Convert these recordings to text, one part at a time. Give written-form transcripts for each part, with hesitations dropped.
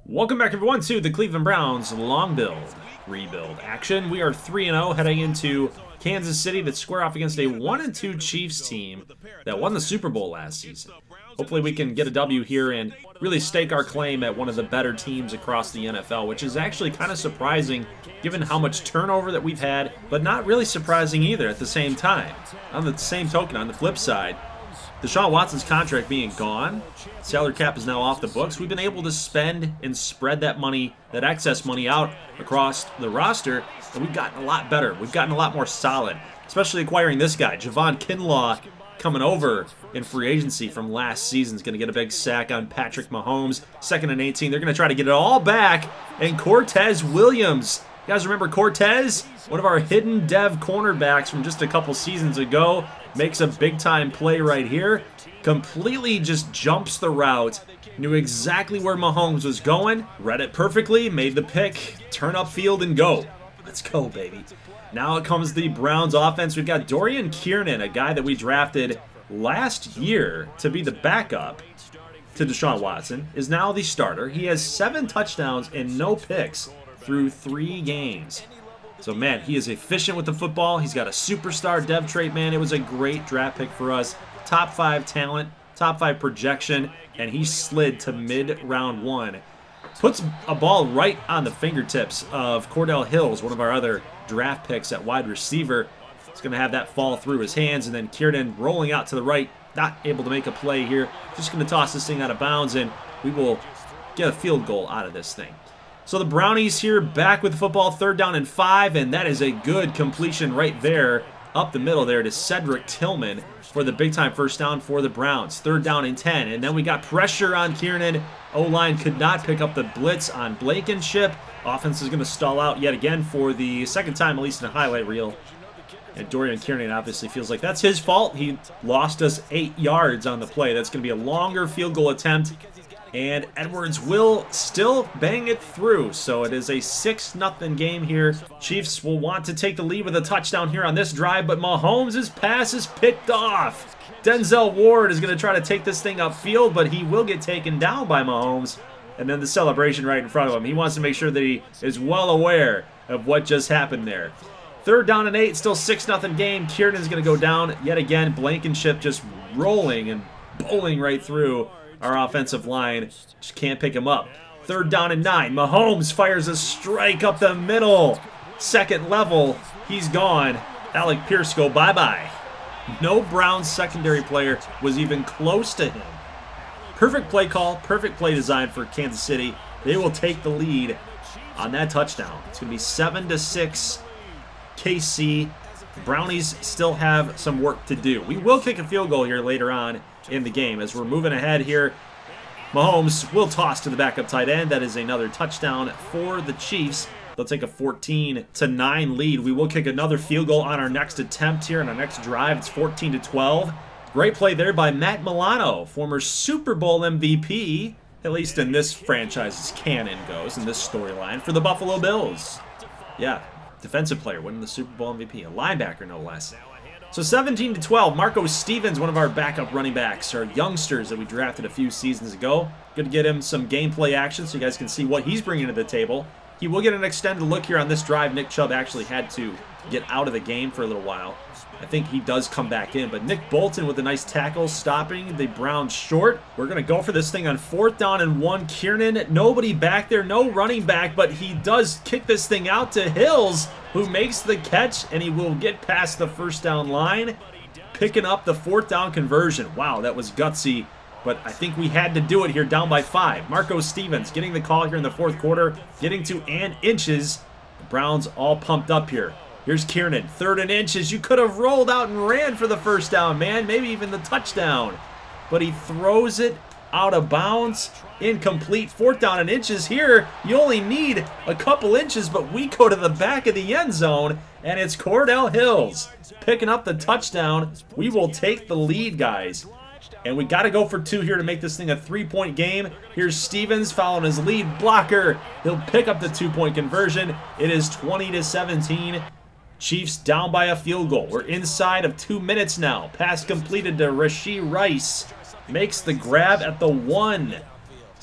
Welcome back, everyone, to the Cleveland Browns long build rebuild action. We are 3-0 heading into Kansas City to square off against a 1-2 Chiefs team that won the Super Bowl last season. Hopefully we can get a W here and really stake our claim at one of the better teams across the NFL, which is actually kind of surprising given how much turnover that we've had, but not really surprising either at the same time. On the same token, on the flip side, Deshaun Watson's contract being gone, salary cap is now off the books. We've been able to spend and spread that money, that excess money out across the roster, and we've gotten a lot better. We've gotten a lot more solid, especially acquiring this guy, Javon Kinlaw, coming over in free agency from last season. Is going to get a big sack on Patrick Mahomes. 2nd and 18. They're going to try to get it all back. And Cortez Williams. You guys remember Cortez? One of our hidden dev cornerbacks from just a couple seasons ago. Makes a big-time play right here. Completely just jumps the route. Knew exactly where Mahomes was going. Read it perfectly. Made the pick. Turn upfield and go. Let's go, baby. Now it comes the Browns offense. We've got Dorian Kiernan, a guy that we drafted last year to be the backup to Deshaun Watson, is now the starter. He has 7 touchdowns and no picks through 3 games. So, man, he is efficient with the football. He's got a superstar dev trait, man. It was a great draft pick for us. Top 5 talent, top 5 projection, and he slid to mid-round 1. Puts a ball right on the fingertips of Cordell Hills, one of our other draft picks at wide receiver. He's going to have that fall through his hands, and then Kiernan rolling out to the right, not able to make a play here. Just going to toss this thing out of bounds, and we will get a field goal out of this thing. So the Brownies here back with the football, 3rd down and 5, and that is a good completion right there, up the middle there to Cedric Tillman for the big-time first down for the Browns. 3rd down and 10, and then we got pressure on Kiernan. O-line could not pick up the blitz on Blankenship. Offense is going to stall out yet again for the 2nd time, at least in a highlight reel. And Dorian Kiernan obviously feels like that's his fault. He lost us 8 yards on the play. That's going to be a longer field goal attempt. And Edwards will still bang it through. So it is a 6-0 game here. Chiefs will want to take the lead with a touchdown here on this drive, but Mahomes' pass is picked off. Denzel Ward is going to try to take this thing upfield, but he will get taken down by Mahomes. And then the celebration right in front of him. He wants to make sure that he is well aware of what just happened there. 3rd down and 8, still 6-0 game. Kiernan's going to go down yet again. Blankenship just rolling and bowling right through our offensive line. Just can't pick him up. 3rd down and 9. Mahomes fires a strike up the middle. 2nd level. He's gone. Alec Pierce go bye-bye. No Browns secondary player was even close to him. Perfect play call, perfect play design for Kansas City. They will take the lead on that touchdown. It's going to be 7-6 KC. The Brownies still have some work to do. We will kick a field goal here later on in the game as we're moving ahead here. Mahomes will toss to the backup tight end. That is another touchdown for the Chiefs. They'll take a 14-9 lead. We will kick another field goal on our next attempt here on our next drive. It's 14-12. Great play there by Matt Milano, former Super Bowl MVP, at least in this franchise's canon goes, in this storyline, for the Buffalo Bills. Yeah, defensive player winning the Super Bowl MVP, a linebacker no less. So 17-12, Marco Stevens, one of our backup running backs, our youngsters that we drafted a few seasons ago. Good to get him some gameplay action so you guys can see what he's bringing to the table. He will get an extended look here on this drive. Nick Chubb actually had to get out of the game for a little while. I think he does come back in, but Nick Bolton with a nice tackle, stopping the Browns short. We're going to go for this thing on 4th down and 1. Kiernan, nobody back there, no running back, but he does kick this thing out to Hills, who makes the catch, and he will get past the 1st down line, picking up the 4th down conversion. Wow, that was gutsy, but I think we had to do it here, down by 5. Marco Stevens getting the call here in the 4th quarter, getting to and inches. The Browns all pumped up here. Here's Kiernan, 3rd and inches. You could have rolled out and ran for the 1st down, man. Maybe even the touchdown. But he throws it out of bounds. Incomplete. 4th down and inches here. You only need a couple inches, but we go to the back of the end zone, and it's Cordell Hills picking up the touchdown. We will take the lead, guys. And we got to go for 2 here to make this thing a 3-point game. Here's Stevens following his lead blocker. He'll pick up the 2-point conversion. It is 20-17. Chiefs down by a field goal. We're inside of 2 minutes now. Pass completed to Rashee Rice. Makes the grab at the 1.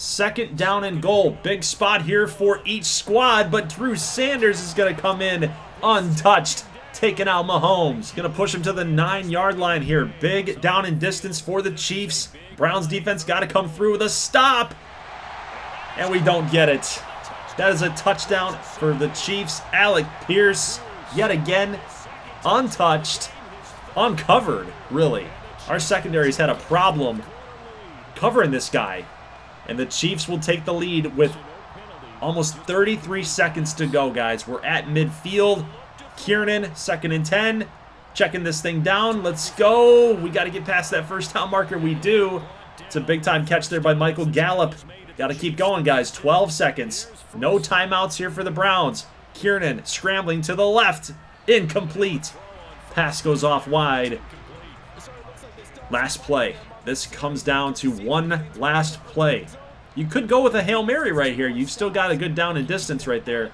2nd down and goal. Big spot here for each squad, but Drew Sanders is going to come in untouched, taking out Mahomes. Going to push him to the 9-yard line here. Big down and distance for the Chiefs. Browns defense got to come through with a stop, and we don't get it. That is a touchdown for the Chiefs. Alec Pierce, yet again, untouched, uncovered, really. Our secondary's had a problem covering this guy. And the Chiefs will take the lead with almost 33 seconds to go, guys. We're at midfield. Kiernan, 2nd and 10. Checking this thing down. Let's go. We got to get past that first down marker. We do. It's a big-time catch there by Michael Gallup. Got to keep going, guys. 12 seconds. No timeouts here for the Browns. Kiernan scrambling to the left. Incomplete. Pass goes off wide. Last play. This comes down to one last play. You could go with a Hail Mary right here. You've still got a good down and distance right there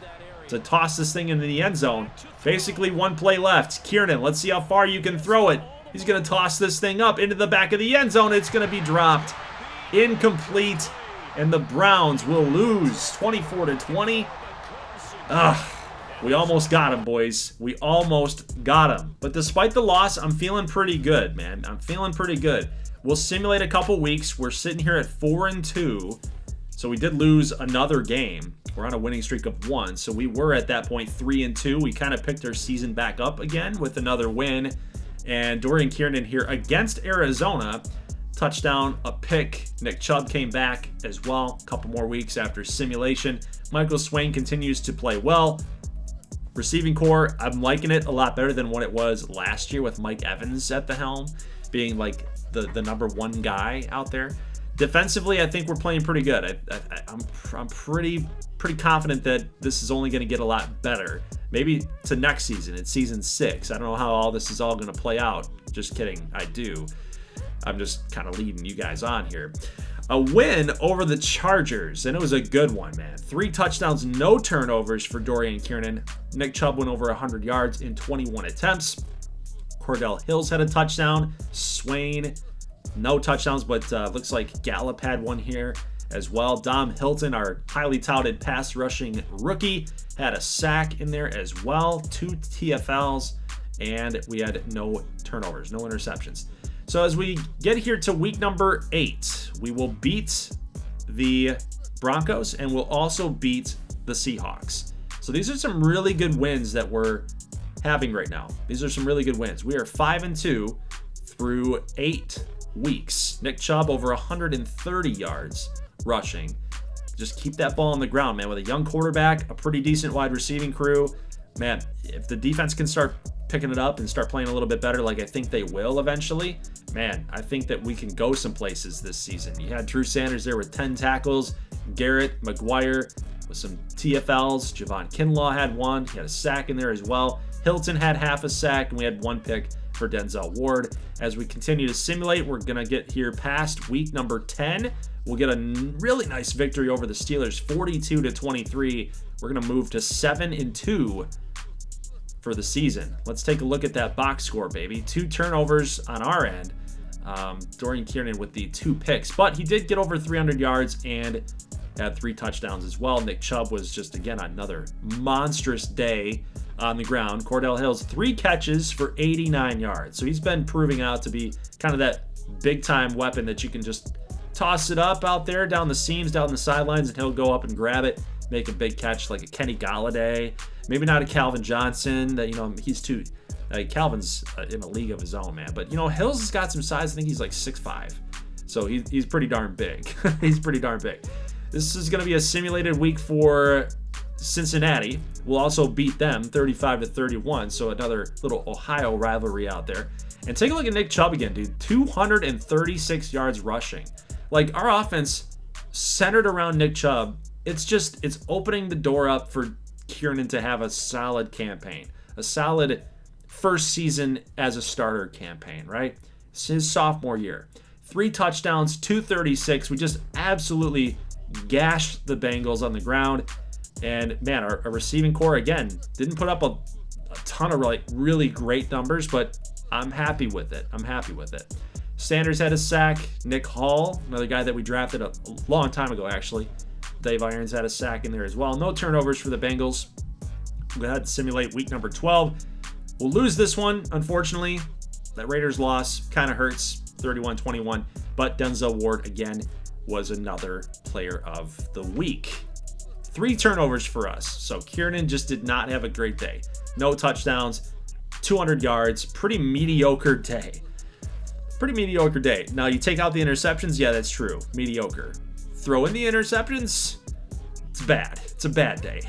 to toss this thing into the end zone. Basically, one play left. Kiernan, let's see how far you can throw it. He's going to toss this thing up into the back of the end zone. It's going to be dropped. Incomplete. And the Browns will lose 24-20. We almost got him, boys. We almost got him. But despite the loss, I'm feeling pretty good, man. I'm feeling pretty good. We'll simulate a couple weeks. We're sitting here at 4-2. So we did lose another game. We're on a winning streak of 1. So we were at that point 3-2. We kind of picked our season back up again with another win. And Dorian Kiernan here against Arizona. Touchdown, a pick. Nick Chubb came back as well. A couple more weeks after simulation. Michael Swain continues to play well. Receiving core, I'm liking it a lot better than what it was last year with Mike Evans at the helm, being like the number 1 guy out there. Defensively, I think we're playing pretty good. I'm pretty confident that this is only going to get a lot better. Maybe to next season. It's season 6. I don't know how all this is all going to play out. Just kidding. I do. I'm just kind of leading you guys on here. A win over the Chargers, and it was a good one, man. 3 touchdowns, no turnovers for Dorian Kiernan. Nick Chubb went over 100 yards in 21 attempts. Cordell Hills had a touchdown. Swain, no touchdowns, but looks like Gallup had one here as well. Dom Hilton, our highly touted pass rushing rookie, had a sack in there as well. 2 TFLs, and we had no turnovers, no interceptions. So as we get here to week number 8, we will beat the Broncos and we'll also beat the Seahawks. So these are some really good wins that we're having right now. These are some really good wins. We are 5-2 through 8 weeks. Nick Chubb over 130 yards rushing. Just keep that ball on the ground, man. With a young quarterback, a pretty decent wide receiving crew. Man, if the defense can start picking it up and start playing a little bit better like I think they will eventually, man, I think that we can go some places this season. You had Drew Sanders there with 10 tackles, Garrett McGuire with some TFLs, Javon Kinlaw had 1, he had a sack in there as well. Hilton had half a sack, and we had 1 pick for Denzel Ward. As we continue to simulate, we're going to get here past week number 10. We'll get a really nice victory over the Steelers, 42-23. We're going to move to 7-2 for the season. Let's take a look at that box score, baby. 2 turnovers on our end. Dorian Kiernan with the 2 picks, but he did get over 300 yards and had 3 touchdowns as well. Nick Chubb was just, again, another monstrous day on the ground. Cordell Hills, 3 catches for 89 yards. So he's been proving out to be kind of that big-time weapon that you can just toss it up out there down the seams, down the sidelines, and he'll go up and grab it, make a big catch like a Kenny Galladay. Maybe not a Calvin Johnson. That, he's too. Calvin's in a league of his own, man. But Hills has got some size. I think he's like 6'5", so he's pretty darn big. He's pretty darn big. This is going to be a simulated week for Cincinnati. We'll also beat them 35-31. So another little Ohio rivalry out there. And take a look at Nick Chubb again, dude. 236 yards rushing. Like, our offense centered around Nick Chubb. It's opening the door up for Kiernan to have a solid campaign, a solid first season as a starter campaign, right? It's his sophomore year. 3 touchdowns, 236. We just absolutely gashed the Bengals on the ground. And man, our receiving core, again, didn't put up a ton of really great numbers, but I'm happy with it. Sanders had a sack. Nick Hall, another guy that we drafted a long time ago, actually. Dave Irons had a sack in there as well. No turnovers for the Bengals. We'll go ahead and simulate week number 12. We'll lose this one, unfortunately. That Raiders loss kind of hurts, 31-21. But Denzel Ward, again, was another player of the week. 3 turnovers for us. So Kiernan just did not have a great day. No touchdowns, 200 yards, pretty mediocre day. Pretty mediocre day. Now, you take out the interceptions, yeah, that's true. Mediocre. Throw in the interceptions, it's bad. It's a bad day.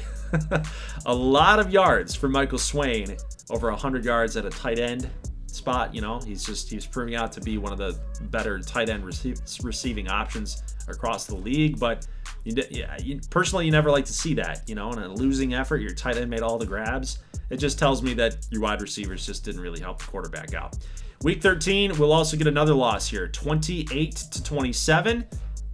A lot of yards for Michael Swain, over 100 yards at a tight end spot. You know, he's proving out to be one of the better tight end receiving options across the league. But personally, you never like to see that. You know, in a losing effort, your tight end made all the grabs. It just tells me that your wide receivers just didn't really help the quarterback out. Week 13, we'll also get another loss here, 28-27.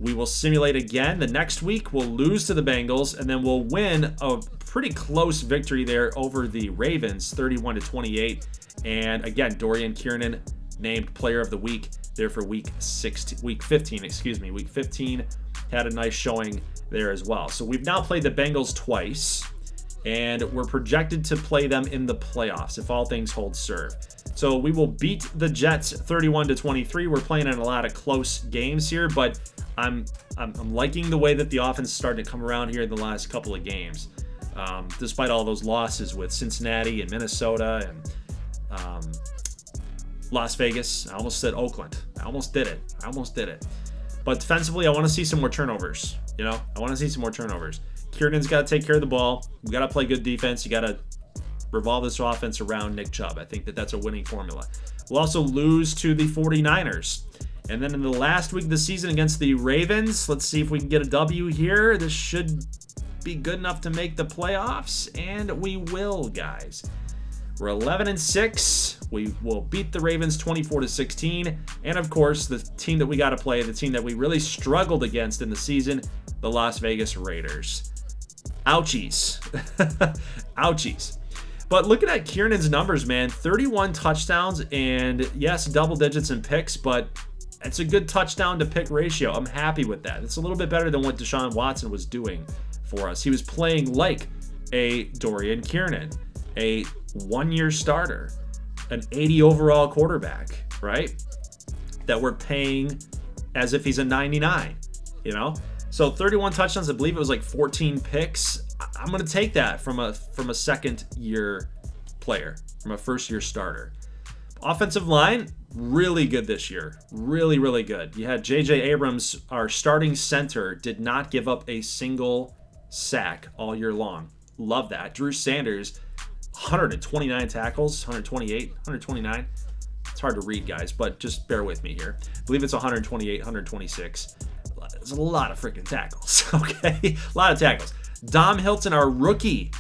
We will simulate again. The next week, we'll lose to the Bengals, and then we'll win a pretty close victory there over the Ravens, 31-28. And again, Dorian Kiernan named Player of the Week there for week 15. Week 15 had a nice showing there as well. So we've now played the Bengals twice, and we're projected to play them in the playoffs if all things hold serve. So we will beat the Jets 31-23. We're playing in a lot of close games here, but I'm liking the way that the offense started to come around here in the last couple of games. Despite all those losses with Cincinnati and Minnesota and Las Vegas. I almost said Oakland. I almost did it. But defensively, I want to see some more turnovers. You know, I want to see some more turnovers. Kiernan's got to take care of the ball. We got to play good defense. You got to revolve this offense around Nick Chubb. I think that that's a winning formula. We'll also lose to the 49ers. And then in the last week of the season against the Ravens, let's see if we can get a W here. This should be good enough to make the playoffs, and we will, guys. We're 11-6. We will beat the Ravens 24-16. And of course, the team that we got to play, the team that we really struggled against in the season, the Las Vegas Raiders. Ouchies. Ouchies. But looking at Kiernan's numbers, man, 31 touchdowns and yes, double digits in picks, but it's a good touchdown to pick ratio. I'm happy with that. It's a little bit better than what Deshaun Watson was doing for us. He was playing like a Dorian Kiernan, a one-year starter, an 80 overall quarterback, right? That we're paying as if he's a 99, you know? So 31 touchdowns, I believe it was like 14 picks. I'm going to take that from a second-year player, from a first-year starter. Offensive line, really good this year. Really, really good. You had J.J. Abrams, our starting center, did not give up a single sack all year long. Love that. Drew Sanders, 129 tackles, 128, 129. It's hard to read, guys, but just bear with me here. I believe it's 128, 126. It's a lot of freaking tackles, okay? A lot of tackles. Dom Hilton, our rookie,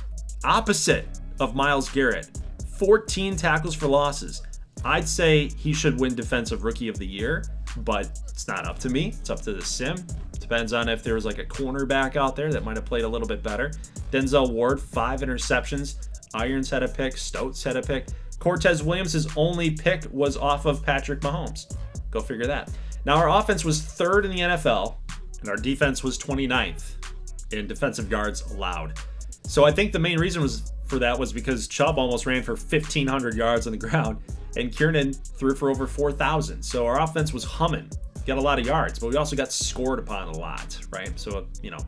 opposite of Myles Garrett, 14 tackles for losses. I'd say he should win Defensive Rookie of the Year, but it's not up to me. It's up to the sim. Depends on if there was like a cornerback out there that might have played a little bit better. Denzel Ward, 5 interceptions. Irons had a pick. Stotts had a pick. Cortez Williams' only pick was off of Patrick Mahomes. Go figure that. Now, our offense was 3rd in the NFL, and our defense was 29th in defensive yards allowed. So I think the main reason for that was because Chubb almost ran for 1,500 yards on the ground, and Kiernan threw for over 4,000. So our offense was humming. Got a lot of yards, but we also got scored upon a lot, right? So, you know,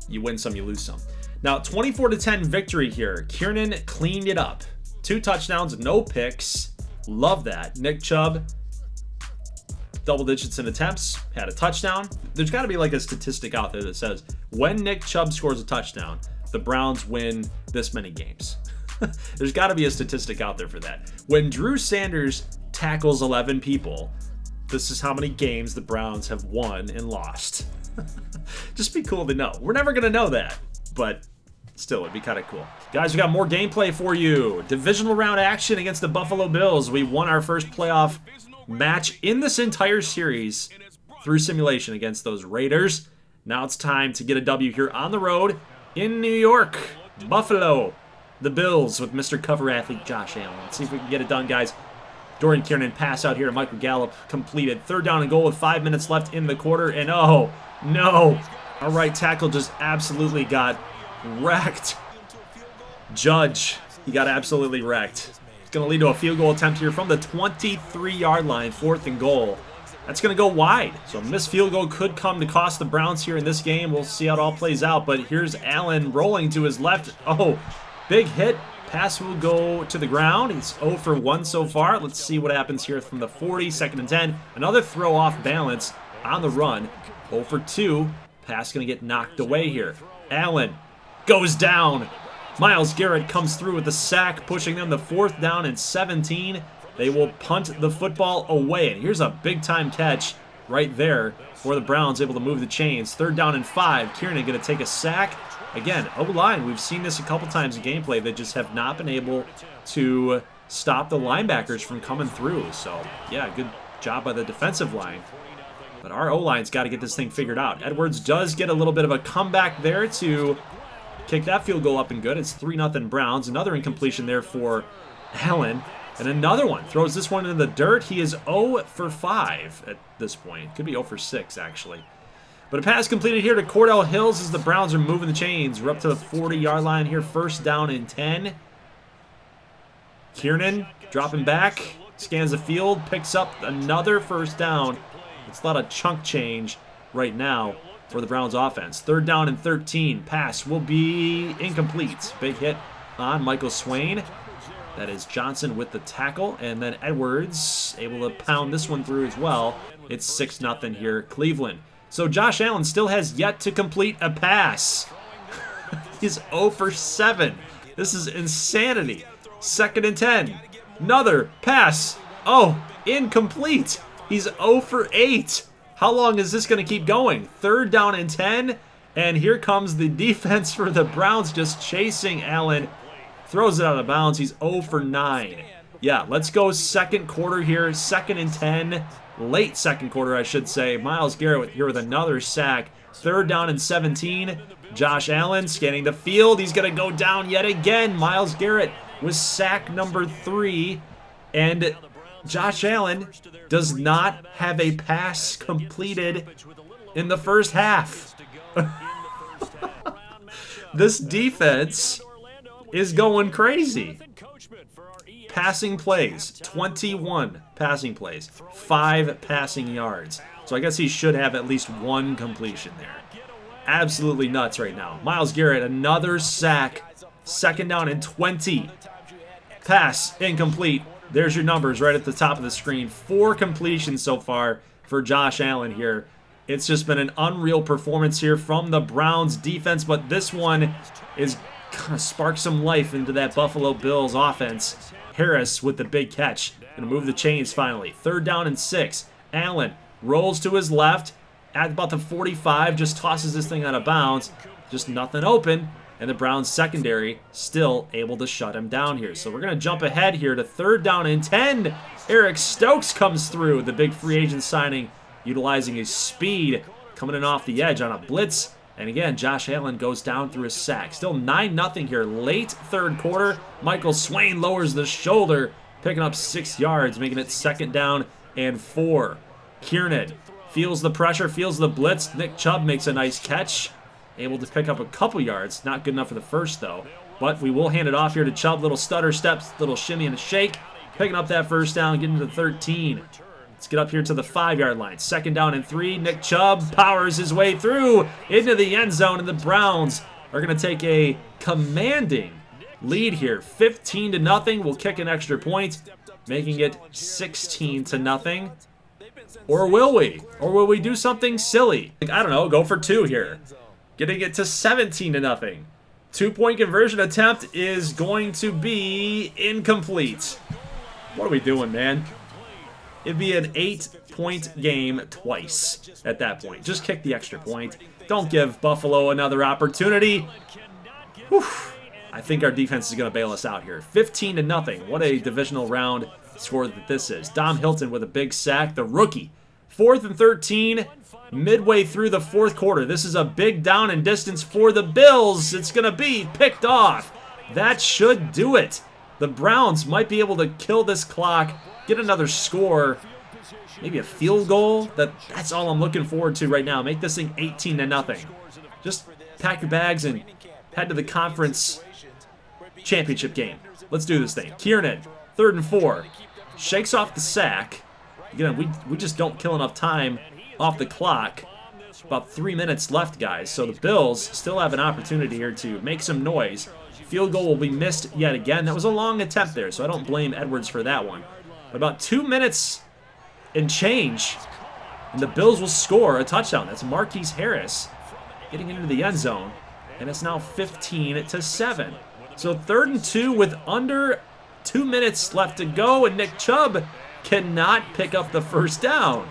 you win some, you lose some. Now, 24-10 victory here. Kiernan cleaned it up. 2 touchdowns, no picks. Love that. Nick Chubb, double digits in attempts, had a touchdown. There's got to be like a statistic out there that says when Nick Chubb scores a touchdown, the Browns win this many games. There's got to be a statistic out there for that. When Drew Sanders tackles 11 people, this is how many games the Browns have won and lost. Just be cool to know. We're never going to know that, but still, it'd be kind of cool. Guys, we got more gameplay for you. Divisional round action against the Buffalo Bills. We won our first playoff match in this entire series through simulation against those Raiders. Now it's time to get a W here on the road in New York. Buffalo, the Bills with Mr. Cover Athlete Josh Allen. Let's see if we can get it done, guys. Dorian Kiernan pass out here to Michael Gallup completed. 3rd down and goal with 5 minutes left in the quarter. And oh, no. Our right tackle just absolutely got wrecked. Judge, he got absolutely wrecked. It's going to lead to a field goal attempt here from the 23-yard line, 4th and goal. That's going to go wide. So a missed field goal could come to cost the Browns here in this game. We'll see how it all plays out. But here's Allen rolling to his left. Oh, big hit. Pass will go to the ground. He's 0 for 1 so far. Let's see what happens here from the 40, 2nd and 10. Another throw off balance on the run. 0 for 2. Pass going to get knocked away here. Allen goes down. Myles Garrett comes through with the sack, pushing them to 4th down and 17. They will punt the football away. And here's a big-time catch right there for the Browns, able to move the chains. 3rd down and 5. Kiernan going to take a sack. Again, O-line, we've seen this a couple times in gameplay. They just have not been able to stop the linebackers from coming through. So, yeah, good job by the defensive line. But our O-line's got to get this thing figured out. Edwards does get a little bit of a comeback there to kick that field goal up and good. It's 3-0 Browns. Another incompletion there for Allen. And another one. Throws this one in the dirt. He is 0 for 5 at this point. Could be 0 for 6, actually. But a pass completed here to Cordell Hills as the Browns are moving the chains. We're up to the 40-yard line here. 1st down and 10. Kiernan dropping back. Scans the field. Picks up another 1st down. It's a lot of chunk change right now for the Browns offense. 3rd down and 13. Pass will be incomplete. Big hit on Michael Swain. That is Johnson with the tackle. And then Edwards able to pound this one through as well. It's 6-0 here, Cleveland. So Josh Allen still has yet to complete a pass. He's 0 for 7. This is insanity. 2nd and 10. Another pass. Oh, incomplete. He's 0 for 8. How long is this going to keep going? 3rd down and 10. And here comes the defense for the Browns just chasing Allen. Throws it out of bounds. He's 0 for 9. Yeah, let's go 2nd quarter here. 2nd and 10. Late 2nd quarter, I should say. Myles Garrett here with another sack. 3rd down and 17. Josh Allen scanning the field. He's going to go down yet again. Myles Garrett with sack number 3. And Josh Allen does not have a pass completed in the first half. This defense is going crazy. Passing plays, 21 passing plays, 5 passing yards. So I guess he should have at least 1 completion there. Absolutely nuts right now. Myles Garrett, another sack. 2nd down and 20. Pass, incomplete. There's your numbers right at the top of the screen. 4 completions so far for Josh Allen here. It's just been an unreal performance here from the Browns defense, but this one is gonna spark some life into that Buffalo Bills offense. Harris with the big catch. Gonna move the chains finally. 3rd down and 6. Allen rolls to his left at about the 45, just tosses this thing out of bounds. Just nothing open. And the Browns secondary still able to shut him down here. So we're going to jump ahead here to 3rd down and 10. Eric Stokes comes through, the big free agent signing, utilizing his speed, coming in off the edge on a blitz. And again, Josh Allen goes down through a sack. Still 9-0 here, late 3rd quarter. Michael Swain lowers the shoulder, picking up 6 yards, making it 2nd down and 4. Kiernan feels the pressure, feels the blitz. Nick Chubb makes a nice catch. Able to pick up a couple yards. Not good enough for the first, though. But we will hand it off here to Chubb. Little stutter steps, little shimmy and a shake. Picking up that 1st down, getting to 13. Let's get up here to the 5-yard line. 2nd down and 3. Nick Chubb powers his way through into the end zone, and the Browns are going to take a commanding lead here. 15-0. We'll kick an extra point, making it 16-0. Or will we? Or will we do something silly? I don't know, go for 2 here. Getting it to 17-0. 2-point conversion attempt is going to be incomplete. What are we doing, man? It'd be an 8-point game twice at that point. Just kick the extra point. Don't give Buffalo another opportunity. Whew. I think our defense is going to bail us out here. 15-0. What a divisional round score that this is. Dom Hilton with a big sack. The rookie. 4th and 13. Midway through the 4th quarter. This is a big down and distance for the Bills. It's going to be picked off. That should do it. The Browns might be able to kill this clock get another score, maybe a field goal. That's all I'm looking forward to right now. Make this thing 18-0. Just pack your bags and head to the conference championship game. Let's do this thing. Kiernan, 3rd and 4. Shakes off the sack. Again, we just don't kill enough time off the clock. About 3 minutes left, guys. So the Bills still have an opportunity here to make some noise. Field goal will be missed yet again. That was a long attempt there, so I don't blame Edwards for that one. But about 2 minutes and change, and the Bills will score a touchdown. That's Marquise Harris getting into the end zone, and it's now 15-7. So 3rd and 2 with under 2 minutes left to go, and Nick Chubb cannot pick up the first down.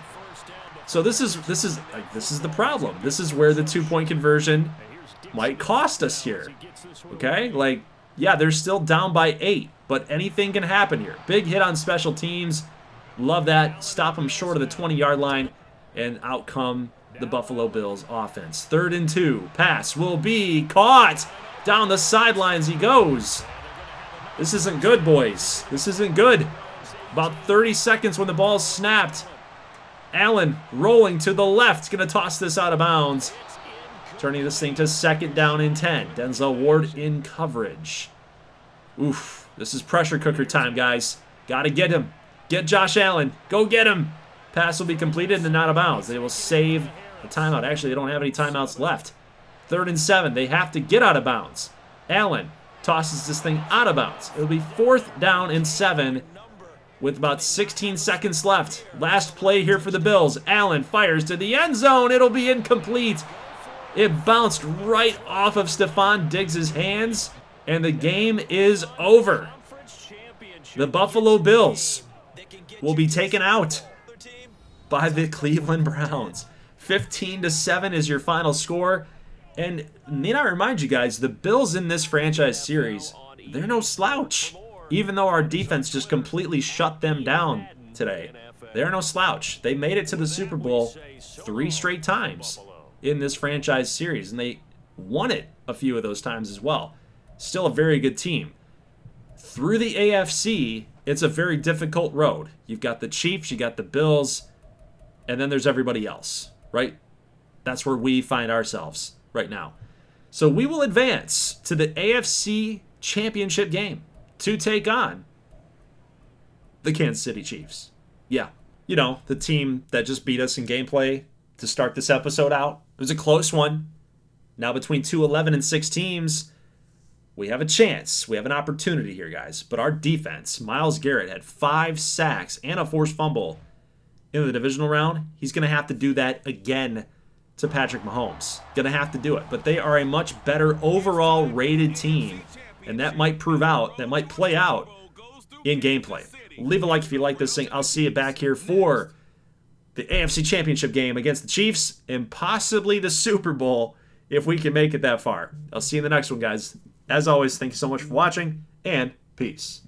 So this is the problem. This is where the 2-point conversion might cost us here. Okay? Like, yeah, they're still down by 8, but anything can happen here. Big hit on special teams. Love that. Stop them short of the 20-yard line, and out come the Buffalo Bills offense. 3rd and 2. Pass will be caught. Down the sidelines he goes. This isn't good, boys. This isn't good. About 30 seconds when the ball's snapped. Allen rolling to the left. Going to toss this out of bounds. Turning this thing to 2nd down and 10. Denzel Ward in coverage. Oof. This is pressure cooker time, guys. Got to get him. Get Josh Allen. Go get him. Pass will be completed and out of bounds. They will save the timeout. Actually, they don't have any timeouts left. 3rd and 7. They have to get out of bounds. Allen tosses this thing out of bounds. It'll be 4th down and 7 with about 16 seconds left. Last play here for the Bills. Allen fires to the end zone. It'll be incomplete. It bounced right off of Stephon Diggs' hands, and the game is over. The Buffalo Bills will be taken out by the Cleveland Browns. 15-7 is your final score. And may I remind you guys, the Bills in this franchise series, they're no slouch. Even though our defense just completely shut them down today, they're no slouch. They made it to the Super Bowl 3 straight times in this franchise series, and they won it a few of those times as well. Still a very good team. Through the AFC, it's a very difficult road. You've got the Chiefs, you got the Bills, and then there's everybody else, right? That's where we find ourselves right now. So we will advance to the AFC Championship game to take on the Kansas City Chiefs. Yeah, you know, the team that just beat us in gameplay to start this episode out. It was a close one. Now between 11-6 teams, we have a chance. We have an opportunity here, guys. But our defense, Myles Garrett had 5 sacks and a forced fumble in the divisional round. He's going to have to do that again to Patrick Mahomes. Going to have to do it. But they are a much better overall rated team, and that might play out in gameplay. Leave a like if you like this thing. I'll see you back here for the AFC Championship game against the Chiefs and possibly the Super Bowl if we can make it that far. I'll see you in the next one, guys. As always, thank you so much for watching, and peace.